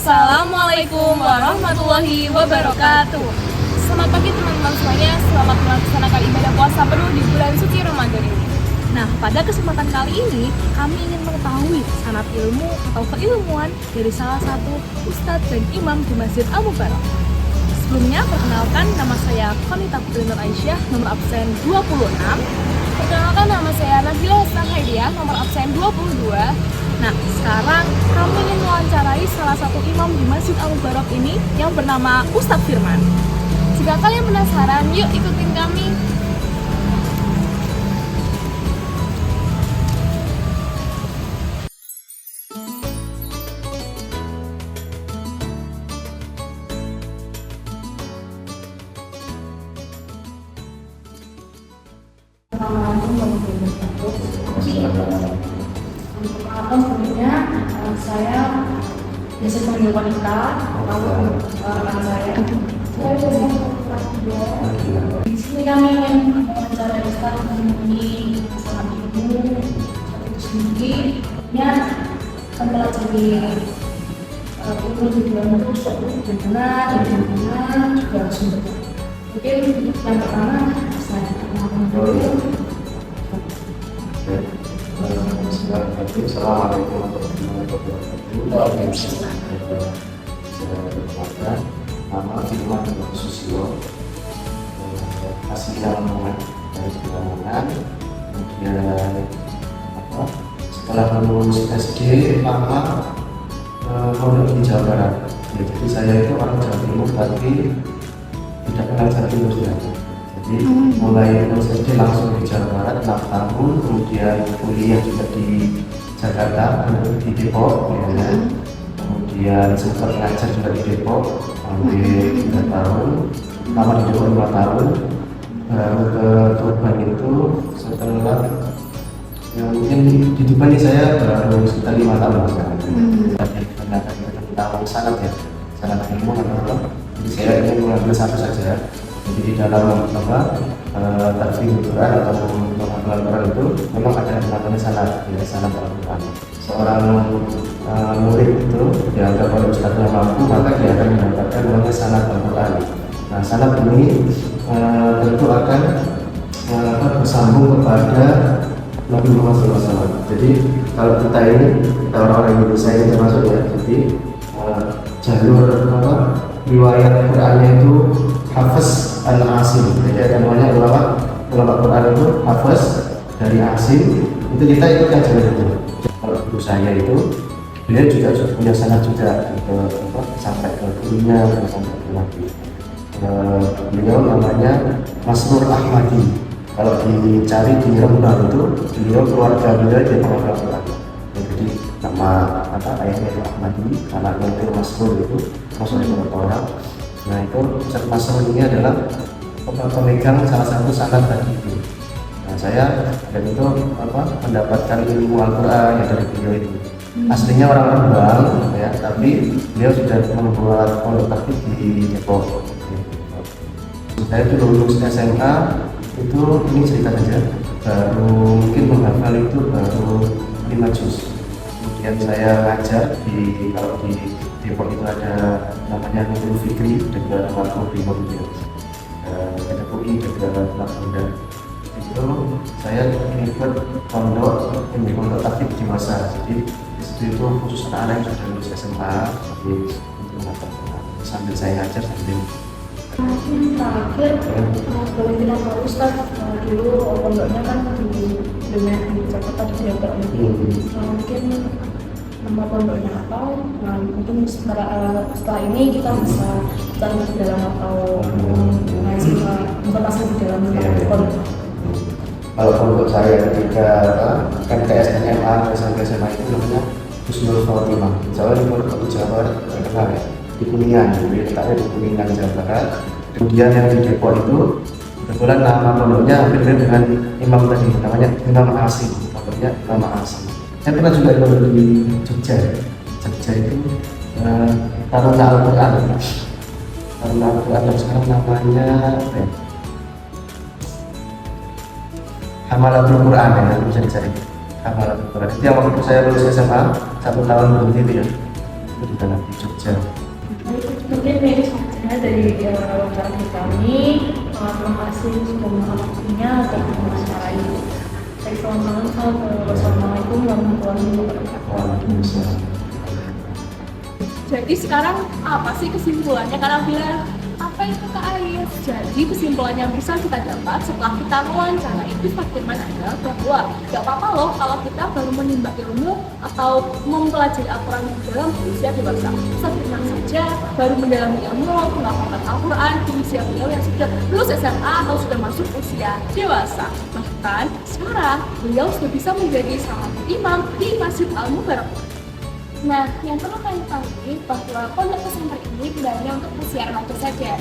Assalamualaikum warahmatullahi wabarakatuh. Selamat pagi teman-teman semuanya. Selamat melaksanakan ibadah puasa penuh di bulan suci Ramadan ini. Nah, pada kesempatan kali ini kami ingin mengetahui sanad ilmu atau keilmuan dari salah satu ustadz dan imam di Masjid Al-Mubarak. Sebelumnya, perkenalkan nama saya Konita Putri Nur Aisyah, nomor absen 26. Perkenalkan nama saya Nabila Hasna Haidiah, nomor absen 22. Nah, sekarang kami ingin mewawancarai salah satu imam di Masjid Al-Mubarak ini yang bernama Ustadz Firman. Jika kalian penasaran, yuk ikutin kami. Perkenalkan sebelumnya saya biasa panggil wanita atau rekan saya. Di sini kami ingin mewawancarai Ustaz mengenai masalah ilmu itu sendiri. Ya, mempelajari ilmu di dalam itu dan benar juga sumber. Mungkin yang pertama saya perkenalkan dulu. Assalamualaikum warahmatullahi wabarakatuh. Saya berkata, nama Firman Susilo, asli Lamongan dari Lamongan. Kemudian setelah lulus SD lama pondok di Jawa Barat. Ya, jadi saya itu orang Jawa Timur tapi tidak kenal Jawa Timur ya. Jadi mulai lulus SD langsung di Jawa Barat 6 tahun, kemudian kuliah juga di Jakarta, di Depok, ya. Kemudian sempat ngajar juga di Depok hampir 3 tahun, lama di Depok 5 tahun, baru ke Tuban itu setelah ya mungkin di Tuban ini saya baru sekitar 5 tahun sekarang. Tentang sanad ya, sanad ilmu atau jadi saya ingin mengambil satu saja. Jadi di dalam tafsir Quran atau pengamalan Quran itu memang ada namanya sanad, ya sanad Al-Quran. Seorang murid itu dianggap oleh ustadznya mampu, maka dia akan mendapatkan namanya sanad Al-Quran. Nah, sanad ini tentu akan bersambung kepada Nabi Muhammad SAW. Jadi kalau kita ini, kita orang-orang Indonesia ini termasuk ya, jadi jalur riwayat Qurannya itu Hafiz al-Asim. Jadi ada namanya ulama Quran itu Hafiz dari Asim. Itu kita ikutkan jalur itu. Kalau guru saya itu dia juga punya sanad juga sampai ke gurunya sampai ke Nabi. Beliau namanya Masrur Ahmadi. Kalau dicari di Rembang itu beliau keluarga beliau dia penghafal Quran. Jadi nama ayahnya itu Ahmadi, anaknya itu Masrur itu Masrur itu orang. Nah itu Ustadz Masrur ini adalah pemegang salah satu sanad tadi itu. Nah saya dan itu mendapatkan ilmu Al-Quran yang dari beliau itu. Aslinya orang Rembang ya, tapi beliau sudah membuat pondok tahfiz di Depok. Saya itu lulus SMA itu ini cerita saja, baru mungkin menghafal itu baru 5 juz. Kemudian saya ngajar kalau di Depok itu ada namanya Nurul Fikri dekat Makobrimob itu, ada UI dekat Lakunda. Itu saya ikut pondok tahfiz di masa. Jadi itu khusus anak-anak yang sudah lulus SMA, tapi untuk mengatakan sambil saya ngajar sambil. Mungkin terakhir boleh kita tahu Ustaz dulu pondoknya kan di Jakarta di Depok ini. Mungkin nama pondoknya apa? Mungkin setelah ini kita bisa cari di dalam atau informasi di dalam pondok. Kalau pondok saya ketika kan SMA sampai SMA itu namanya Husnul Khotimah. Jawa Timur atau Jawa Barat terkenal ya, di Kuningan, jadi letaknya di Kuningan Jawa Barat. Kemudian yang di Depok itu kebetulan nama pondoknya hampir mirip dengan imam tadi, namanya Imam Asim. Pondoknya Imam Asim. Saya pernah juga ikut di Jogja. Jogja itu Taruna Al-Quran. Taruna Al-Quran yang sekarang namanya apa ya? Hamalatul Quran ya, bisa dicari. Hamalatul Quran. Itu yang waktu saya lulus SMA 1 tahun berhenti itu ya. Itu di dalam di Jogja. Mungkin ini saja dari wawancara kami. Terima kasih sudah meluangkan waktunya untuk wawancara ini. Baik, selamat malam. Wassalamualaikum warahmatullahi wabarakatuh. Waalaikumsalam. Jadi sekarang apa sih kesimpulannya? Karena bilang apa itu KAIS? Jadi kesimpulan yang bisa kita dapat setelah kita mewawancarai Ustadz Firman adalah bahwa gak apa-apa loh kalau kita baru menimba ilmu atau mempelajari Al-Quran dalam usia dewasa. Ustadz Firman saja baru mendalami ilmu menghafalkan Al-Quran di usia beliau yang sudah lulus SMA atau sudah masuk usia dewasa. Bahkan sekarang beliau sudah bisa menjadi salah satu imam di Masjid Al-Mubarak. Nah, yang perlu kalian ketahui bahwa pondok pesantren ini tidak hanya untuk usia remaja saja,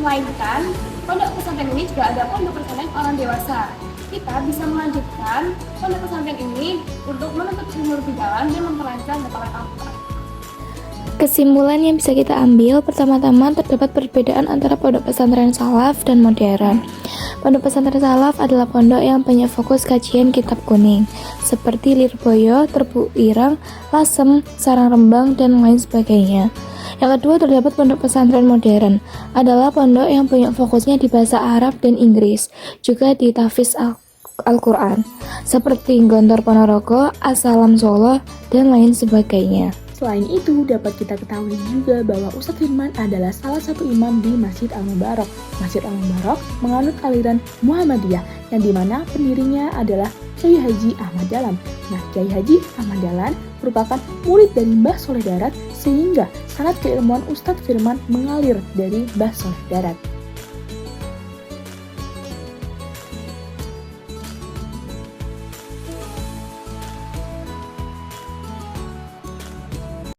melainkan pondok pesantren ini juga ada pondok pesantren orang dewasa. Kita bisa melanjutkan pondok pesantren ini untuk menuntut ilmu lebih dalam dan memperlancar hafalan Al-Quran. Kesimpulan yang bisa kita ambil, pertama-tama terdapat perbedaan antara pondok pesantren salaf dan modern. Pondok pesantren salaf adalah pondok yang banyak fokus kajian kitab kuning, seperti Lirboyo, Terbuk Irang, Lasem, Sarang-Rembang, dan lain sebagainya. Yang kedua, terdapat pondok pesantren modern, adalah pondok yang banyak fokusnya di bahasa Arab dan Inggris, juga di tahfiz Al-Quran, seperti Gontor Ponorogo, As-Salam Solo, dan lain sebagainya. Selain itu, dapat kita ketahui juga bahwa Ustadz Firman adalah salah satu imam di Masjid Al-Mubarak. Masjid Al-Mubarak menganut aliran Muhammadiyah, yang dimana pendirinya adalah Kiai Haji Ahmad Dahlan. Nah, Kiai Haji Ahmad Dahlan merupakan murid dari Mbah Soleh Darat, sehingga sanad keilmuan Ustadz Firman mengalir dari Mbah Soleh Darat.